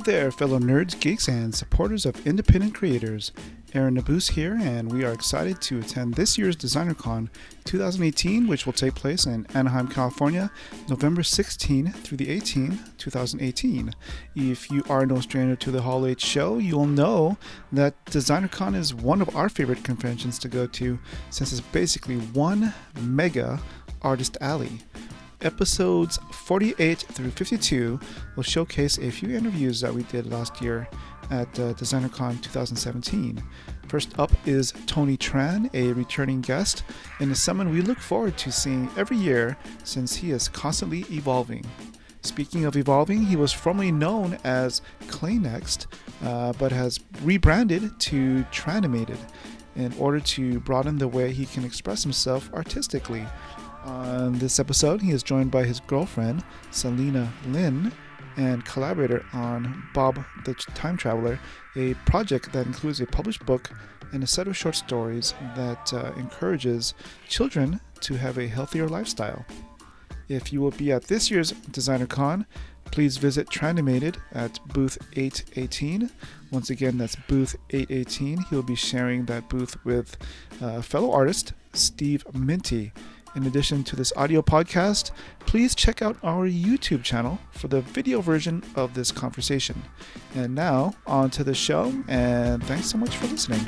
there, fellow nerds, geeks, and supporters of independent creators. Aaron Nabus here, and we are excited to attend this year's DesignerCon 2018, which will take place in Anaheim, California, November 16 through the 18th, 2018. If you are no stranger to the Hall H show, you'll know that DesignerCon is one of our favorite conventions to go to, since it's basically one mega artist alley. Episodes 48 through 52 will showcase a few interviews that we did last year at DesignerCon 2017. First up is Tony Tran, a returning guest, and is someone we look forward to seeing every year since he is constantly evolving. Speaking of evolving, he was formerly known as ClayNext, but has rebranded to Tranimated in order to broaden the way he can express himself artistically. On this episode, he is joined by his girlfriend, Selena Lin, and collaborator on Bob the Time Traveler, a project that includes a published book and a set of short stories that encourages children to have a healthier lifestyle. If you will be at this year's DesignerCon, please visit Tranimated at booth 818. Once again, that's booth 818. He'll be sharing that booth with fellow artist Steve Minty. In addition to this audio podcast, please check out our YouTube channel for the video version of this conversation. And now, on to the show, and thanks so much for listening.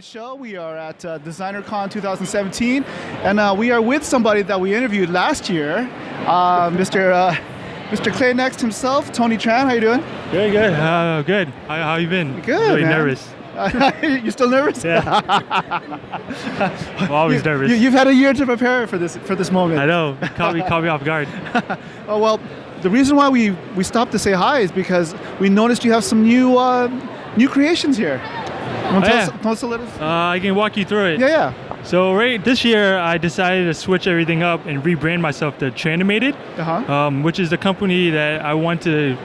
Show. We are at DesignerCon 2017, and we are with somebody that we interviewed last year, Mr. ClayNext himself, Tony Tran. How you doing? Very good. Good. How you been? Good. Really man. Nervous. You still nervous? Yeah. I'm always nervous. You've had a year to prepare for this moment. I know. Caught me off guard. Oh well, the reason why we stopped to say hi is because we noticed you have some new creations here. Tell us a little. I can walk you through it. Yeah. So this year I decided to switch everything up and rebrand myself to Tranimated, which is the company that I want the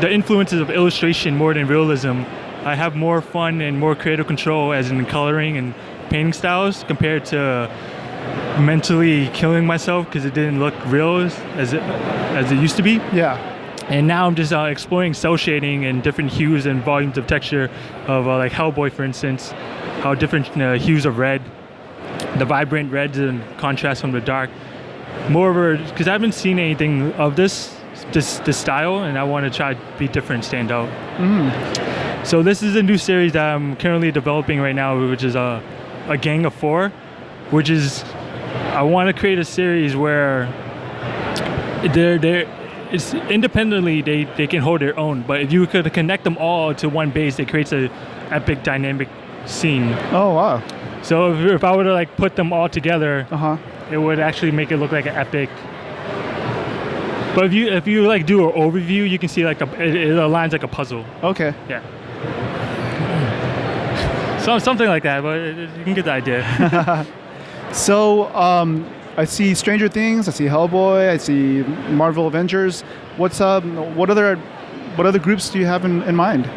influences of illustration more than realism. I have more fun and more creative control as in coloring and painting styles compared to mentally killing myself because it didn't look real as it used to be. Yeah. And now I'm just exploring cell shading and different hues and volumes of texture of like Hellboy, for instance, how different hues of red, the vibrant reds and contrast from the dark. Moreover, because I haven't seen anything of this style, and I want to try to be different, stand out. Mm. So this is a new series that I'm currently developing right now, which is a gang of 4, which is I want to create a series where it's independently they can hold their own, but if you could connect them all to one base, it creates an epic dynamic scene. Oh wow. So if I were to like put them all together, it would actually make it look like an epic. But if you like do an overview, you can see like it aligns like a puzzle. Okay. Yeah. So something like that, but you can get the idea. So I see Stranger Things, I see Hellboy, I see Marvel Avengers. What other groups do you have in mind?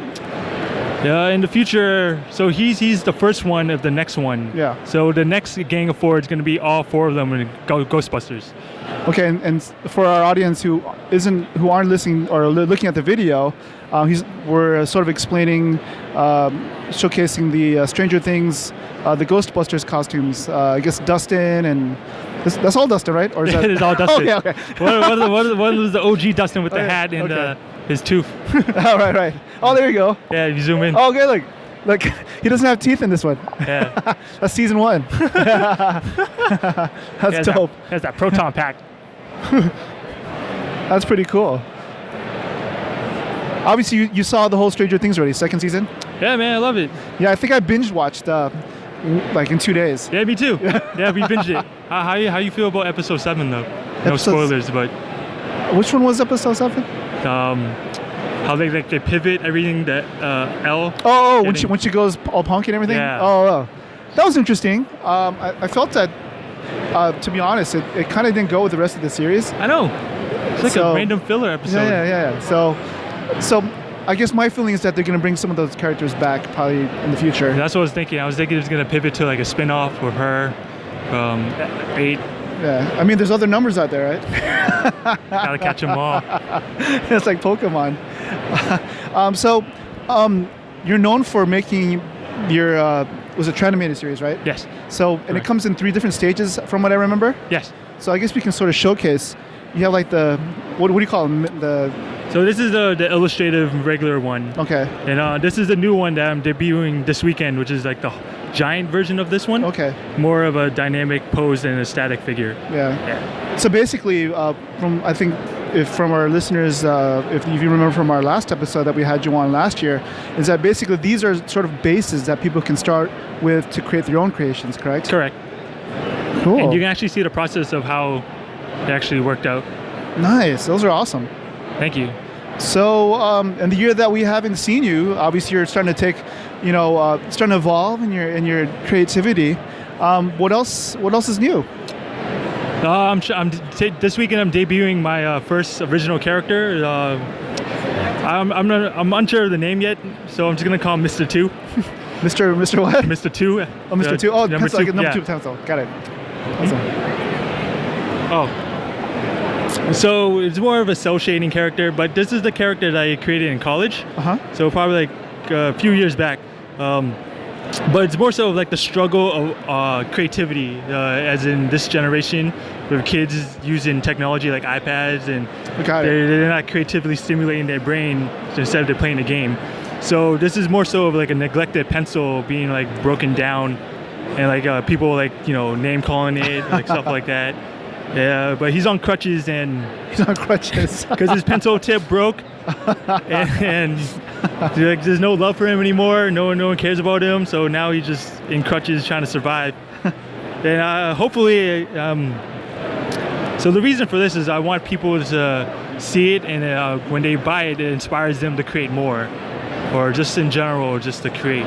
Yeah, in the future, so he's the first one of the next one. Yeah. So the next gang of 4 is going to be all 4 of them in Ghostbusters. Okay, and for our audience who aren't listening or looking at the video, we're sort of explaining, showcasing the Stranger Things, the Ghostbusters costumes. I guess Dustin and. That's all Dustin, right? Or is that... It is all Dustin. Okay. One was the OG Dustin with the hat and his tooth. Oh, right. Oh, there you go. Yeah, you zoom in. Oh, okay, look, he doesn't have teeth in this one. Yeah. That's season 1. That's dope. That's that proton pack. That's pretty cool. Obviously, you saw the whole Stranger Things already, second season? Yeah, man, I love it. Yeah, I think I binge watched like in 2 days. Yeah, me too. Yeah, we binged it. How you feel about episode 7 though? No spoilers, but which one was episode 7? How they pivot everything that L. Oh, when she goes all punk and everything. Yeah. Oh, that was interesting. I felt that to be honest, it kind of didn't go with the rest of the series. I know. It's like a random filler episode. Yeah. So I guess my feeling is that they're going to bring some of those characters back probably in the future. That's what I was thinking. I was thinking it's going to pivot to like a spin-off with her, 8. Yeah, I mean, there's other numbers out there, right? Gotta catch them all. It's like Pokemon. You're known for making your was a Tranimated series, right? Yes. So, and it comes in 3 different stages, from what I remember. Yes. So I guess we can sort of showcase. You have like the what do you call them? So this is the illustrative regular one. Okay. And this is the new one that I'm debuting this weekend, which is like the giant version of this one. Okay. More of a dynamic pose than a static figure. Yeah. So basically, from our listeners, if you remember from our last episode that we had you on last year, is that basically these are sort of bases that people can start with to create their own creations, correct? Correct. Cool. And you can actually see the process of how it actually worked out. Nice. Those are awesome. Thank you. So, in the year that we haven't seen you, obviously you're starting to take, starting to evolve in your creativity. What else is new? This weekend I'm debuting my first original character. I'm unsure of the name yet, so I'm just gonna call him Mr. 2. Mr. what? Mr. 2. Oh, Mr. 2. Oh, number 2. Number 2 pencil. Got it. Awesome. Oh. So it's more of a cell shading character, but this is the character that I created in college. So probably like a few years back. But it's more so like the struggle of creativity, as in this generation with kids using technology like iPads, and they're not creatively stimulating their brain instead of they're playing a game. So this is more so of like a neglected pencil being like broken down, and like people like name calling it, like stuff like that. Yeah, but he's on crutches because his pencil tip broke, and there's no love for him anymore. No one cares about him. So now he's just in crutches trying to survive. And hopefully, so the reason for this is I want people to see it, and when they buy it, it inspires them to create more, or just in general, just to create.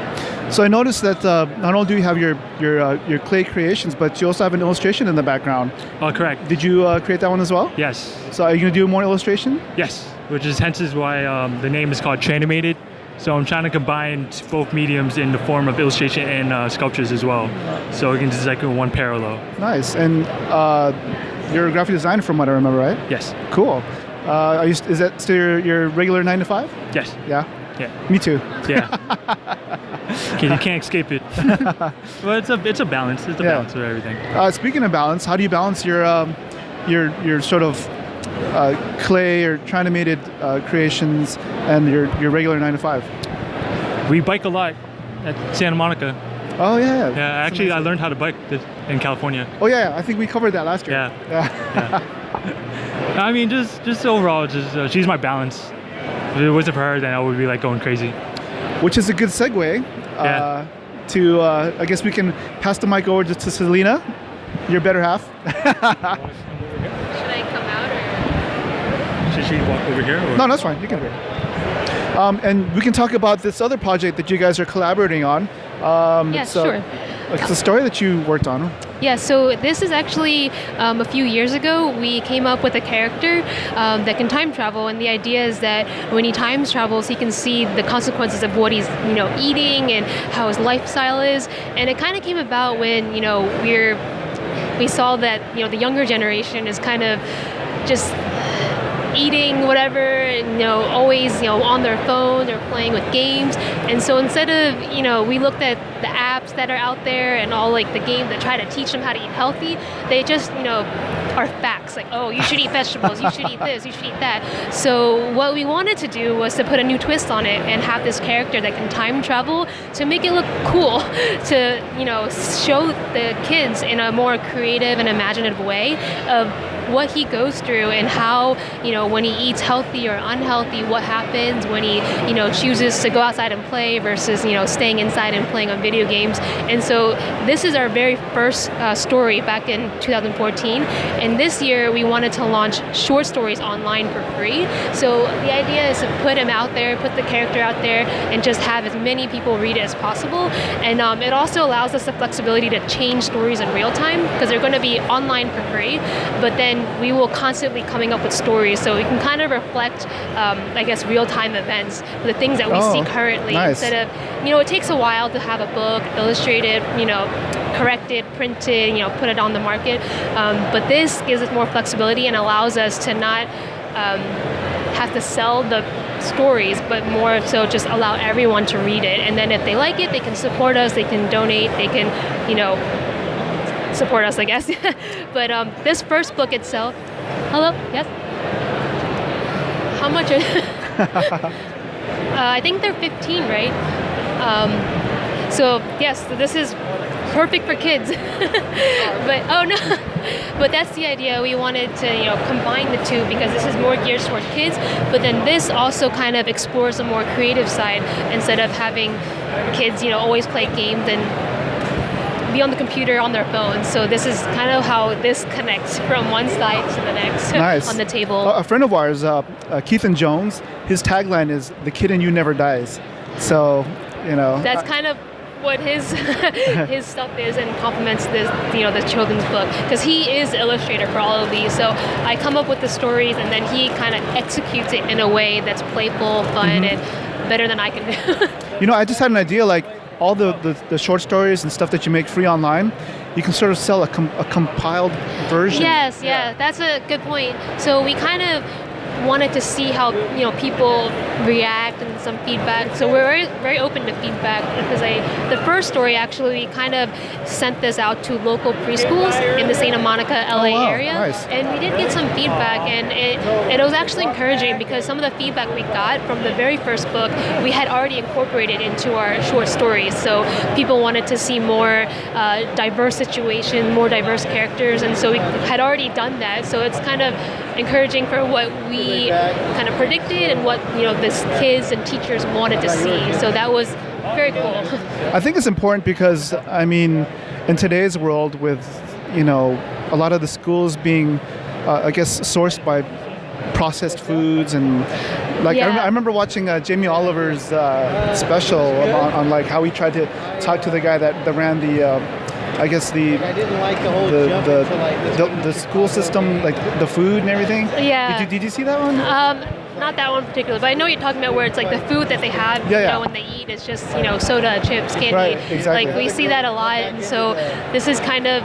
So I noticed that not only do you have your clay creations, but you also have an illustration in the background. Oh, correct. Did you create that one as well? Yes. So are you going to do more illustration? Yes, which is hence why the name is called Tranimated. So I'm trying to combine both mediums in the form of illustration and sculptures as well. So it can just like one parallel. Nice. And you're a graphic designer from what I remember, right? Yes. Cool. Is that still your regular 9 to 5? Yes. Yeah? Yeah. Me too. Yeah. You can't escape it. Well, it's a balance. It's a balance of everything. Speaking of balance, how do you balance your sort of clay or Tranimated creations and your regular 9 to 5? We bike a lot at Santa Monica. Oh yeah. Yeah. Actually, I learned how to bike in California. Oh yeah. I think we covered that last year. Yeah. I mean, just overall, she's my balance. If it wasn't for her, then I would be like going crazy. Which is a good segue to, I guess we can pass the mic over to Selena, your better half. Should I come out or? Should she walk over here? Or? No, that's fine. You can go. And we can talk about this other project that you guys are collaborating on. Sure. It's a story that you worked on. Yeah, so this is actually a few years ago we came up with a character that can time travel, and the idea is that when he time travels he can see the consequences of what he's eating and how his lifestyle is. And it kind of came about when we saw that the younger generation is kind of just eating whatever, and always on their phone or playing with games. And so instead of we looked at the apps that are out there and all like the games that try to teach them how to eat healthy, they just are facts like, oh, you should eat vegetables, you should eat this, you should eat that. So what we wanted to do was to put a new twist on it and have this character that can time travel to make it look cool, to show the kids in a more creative and imaginative way of what he goes through and how, when he eats healthy or unhealthy, what happens when he, chooses to go outside and play versus, staying inside and playing on video games. And so this is our very first story back in 2014. And this year we wanted to launch short stories online for free. So the idea is to put him out there, put the character out there, and just have as many people read it as possible. And it also allows us the flexibility to change stories in real time, because they're going to be online for free, but then we will constantly coming up with stories, so we can kind of reflect, real-time events, the things that we see currently. Nice. Instead of, it takes a while to have a book illustrated, corrected, printed, put it on the market. But this gives us more flexibility and allows us to not have to sell the stories, but more so just allow everyone to read it. And then if they like it, they can support us, they can donate, they can, support us, I guess. But this first book itself, hello, yes? How much are I think they're 15, right? So yes, this is perfect for kids. But but that's the idea. We wanted to combine the two, because this is more geared toward kids, but then this also kind of explores a more creative side, instead of having kids always play games and be on the computer on their phones. So this is kind of how this connects from one side to the next. Nice. On the table. A friend of ours, Keithan Jones, his tagline is "The kid in you never dies." So that's kind of what his his stuff is, and complements this, the children's book, because he is the illustrator for all of these. So I come up with the stories, and then he kind of executes it in a way that's playful, fun, and better than I can do. I just had an idea, like all the short stories and stuff that you make free online, you can sort of sell a compiled version. Yes, yeah, that's a good point. So we kind of wanted to see how people react and some feedback. So we're very, very open to feedback, because the first story actually, we kind of sent this out to local preschools in the Santa Monica, LA area. Nice. And we did get some feedback, and it was actually encouraging, because some of the feedback we got from the very first book we had already incorporated into our short stories. So people wanted to see more diverse situations, more diverse characters, and so we had already done that. So it's kind of encouraging for what we kind of predicted and what the kids and teachers wanted to see. So that was very cool. I think it's important because, in today's world, with a lot of the schools being sourced by processed foods, and I remember watching Jamie Oliver's special on like how he tried to talk to the guy that ran the I didn't like the whole the school system, like the food and everything. Yeah. Did you see that one? Not that one particularly, but I know what you're talking about, where it's like the food that they have, when they eat, is just soda, chips, candy. Right, exactly. Like we see that a lot, and so this is kind of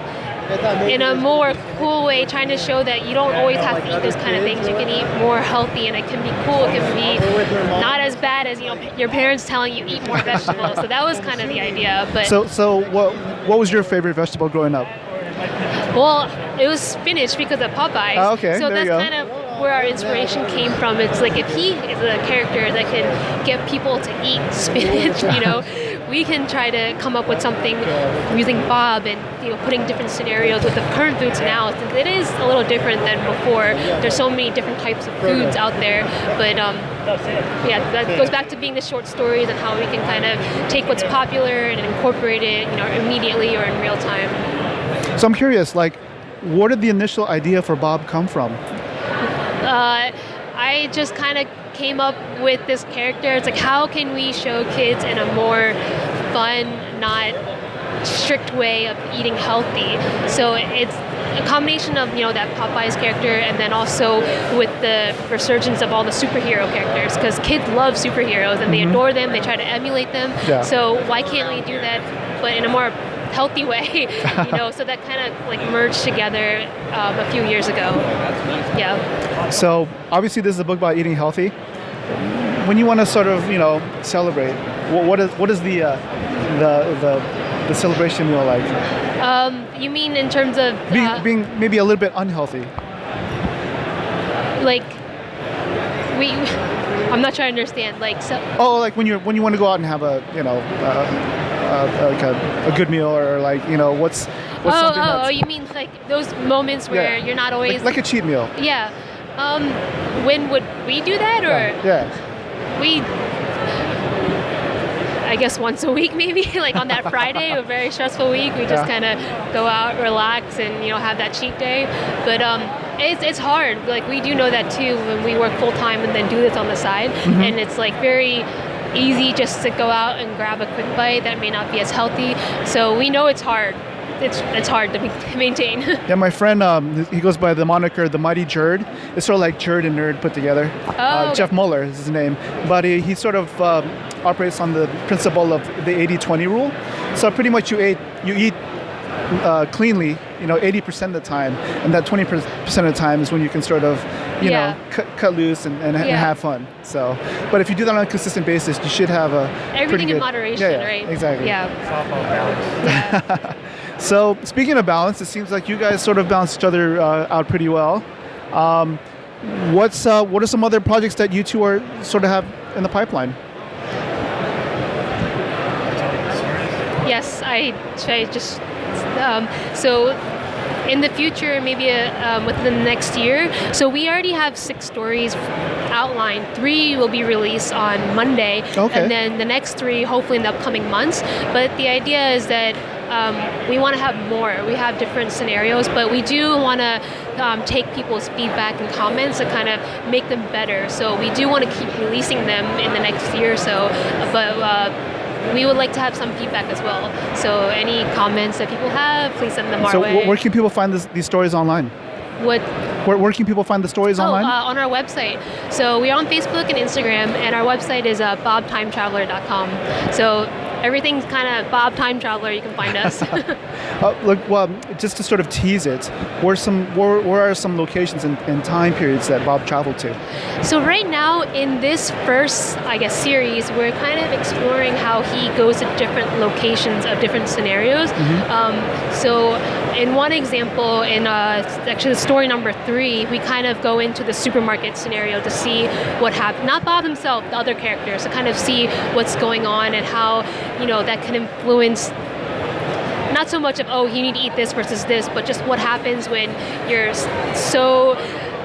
in a more cool way, trying to show that you don't always have to eat those kind of things. You can eat more healthy, and it can be cool. It can be not as bad as your parents telling you eat more vegetables. So that was kind of the idea. But so what was your favorite vegetable growing up? Well, it was spinach because of Popeyes. Oh, okay. So there that's kind of where our inspiration came from. It's like, if he is a character that can get people to eat spinach, we can try to come up with something using Bob and putting different scenarios with the current foods now. Since it is a little different than before. There's so many different types of foods out there, but that goes back to being the short stories and how we can kind of take what's popular and incorporate it, immediately or in real time. So I'm curious, like, where did the initial idea for Bob come from? I just kind of came up with this character. It's like, how can we show kids in a more fun, not strict way of eating healthy? So it's a combination of that Popeyes character, and then also with the resurgence of all the superhero characters, because kids love superheroes and they adore them, they try to emulate them. Yeah. So why can't we do that, but in a more healthy way? So that kind of like merged together a few years ago. Yeah. So obviously this is a book about eating healthy. When you want to sort of celebrate, what is the celebration meal like? You mean in terms of being maybe a little bit unhealthy? Like I'm not trying to understand. Like so. Oh, like when you want to go out and have a like a good meal, or like what's What's something that's you mean like those moments where you're not always like a cheat meal? Yeah. When would we do that, or we? I guess once a week, maybe. Like on that Friday, a very stressful week, we just kind of go out, relax, and have that cheat day. But it's hard. Like we do know that too when we work full time and then do this on the side, and it's like very easy just to go out and grab a quick bite that may not be as healthy. So we know it's hard. It's hard to maintain. Yeah, my friend, he goes by the moniker The Mighty Jerd. It's sort of like Jerd and Nerd put together. Jeff Mueller is his name. But he sort of operates on the principle of the 80-20 rule. So pretty much you eat cleanly, 80% of the time, and that 20% of the time is when you can sort of, cut loose and have fun. So, but if you do that on a consistent basis, you should have everything in good, moderation, right? Exactly. Yeah. Balance. So speaking of balance, it seems like you guys sort of balance each other out pretty well. What are some other projects that you two are sort of have in the pipeline? Yes, I just so in the future, maybe within the next year. So we already have 6 stories outlined. 3 will be released on Monday, and then the next 3 hopefully in the upcoming months. But the idea is that we want to have more. We have different scenarios, but we do want to take people's feedback and comments to kind of make them better. So we do want to keep releasing them in the next year or so, but we would like to have some feedback as well. So any comments that people have, please send them our way. So where can people find these stories online? Where can people find the stories online? On our website. So we're on Facebook and Instagram, and our website is bobtimetraveler.com. So everything's kind of Bob Time Traveler. You can find us. Just to sort of tease it, where are some locations and time periods that Bob traveled to? So right now in this first, series, we're kind of exploring how he goes to different locations of different scenarios. So in one example, in actually story number 3, we kind of go into the supermarket scenario to see what happened. Not Bob himself, the other characters, to kind of see what's going on and how that can influence not so much of, you need to eat this versus this, but just what happens when you're so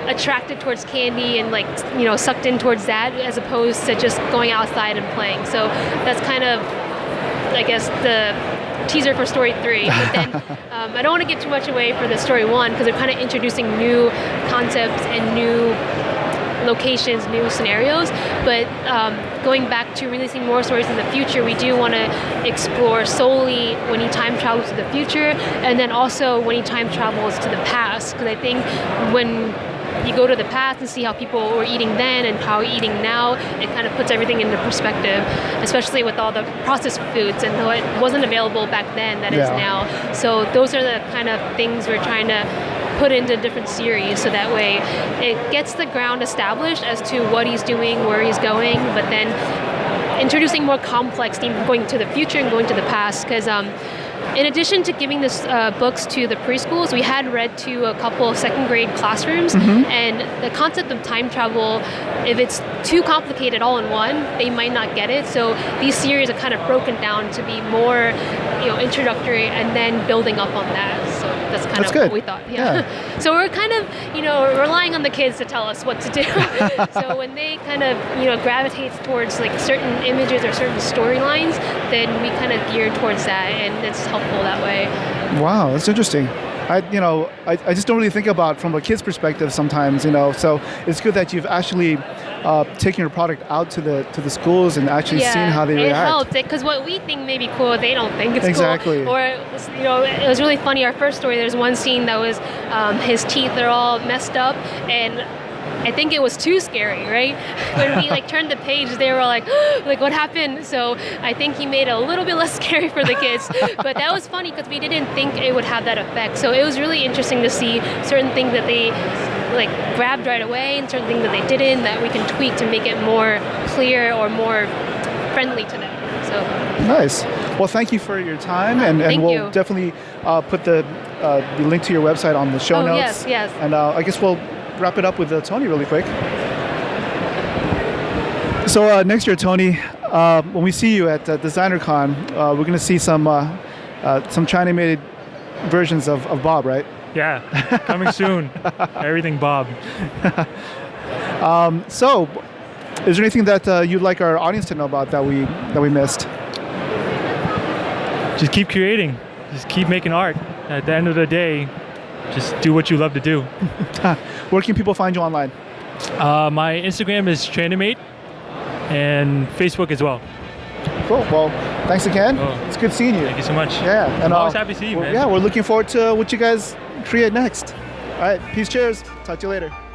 attracted towards candy and sucked in towards that, as opposed to just going outside and playing. So that's kind of, the teaser for story 3. But then I don't want to give too much away for the story 1, because they're kind of introducing new concepts and new locations, new scenarios. But going back to releasing more stories in the future, we do want to explore solely when he time travels to the future, and then also when he time travels to the past, because I think when you go to the past and see how people were eating then and how we're eating now, it kind of puts everything into perspective, especially with all the processed foods and what wasn't available back then that is now. So those are the kind of things we're trying to put into different series, so that way it gets the ground established as to what he's doing, where he's going, but then introducing more complex themes, going to the future and going to the past, because in addition to giving this books to the preschools, we had read to a couple of second grade classrooms, and the concept of time travel, if it's too complicated all in one, they might not get it. So these series are kind of broken down to be more, introductory, and then building up on that. So that's kind of what we thought. Yeah. So we're kind of, relying on the kids to tell us what to do. So when they kind of, gravitate towards certain images or certain storylines, then we kind of gear towards that, and it's helpful that way. Wow, that's interesting. I just don't really think about from a kid's perspective sometimes, so it's good that you've actually taken your product out to the schools and actually seeing how they react. It helped, because what we think may be cool, they don't think it's exactly cool. Or, it was really funny. Our first story, there's one scene that was his teeth are all messed up, and I think it was too scary, right? When we turned the page, they were like what happened? So I think he made it a little bit less scary for the kids. But that was funny because we didn't think it would have that effect. So it was really interesting to see certain things that they grabbed right away and certain things that they didn't, that we can tweak to make it more clear or more friendly to them. So nice. Well, thank you for your time, and we'll definitely put the link to your website on the show notes. Yes. And I guess we'll wrap it up with Tony really quick. So next year, Tony, when we see you at DesignerCon, we're going to see some Tranimated versions of Bob, right? Yeah, coming soon. Everything Bob. So, is there anything that you'd like our audience to know about that we missed? Just keep creating. Just keep making art. At the end of the day, just do what you love to do. Where can people find you online? My Instagram is Tranimated, and Facebook as well. Cool. Well, thanks again. It's good seeing you. Thank you so much. Yeah, and I'm always happy to see you, man. Yeah, we're looking forward to what you guys create next. All right, peace, cheers. Talk to you later.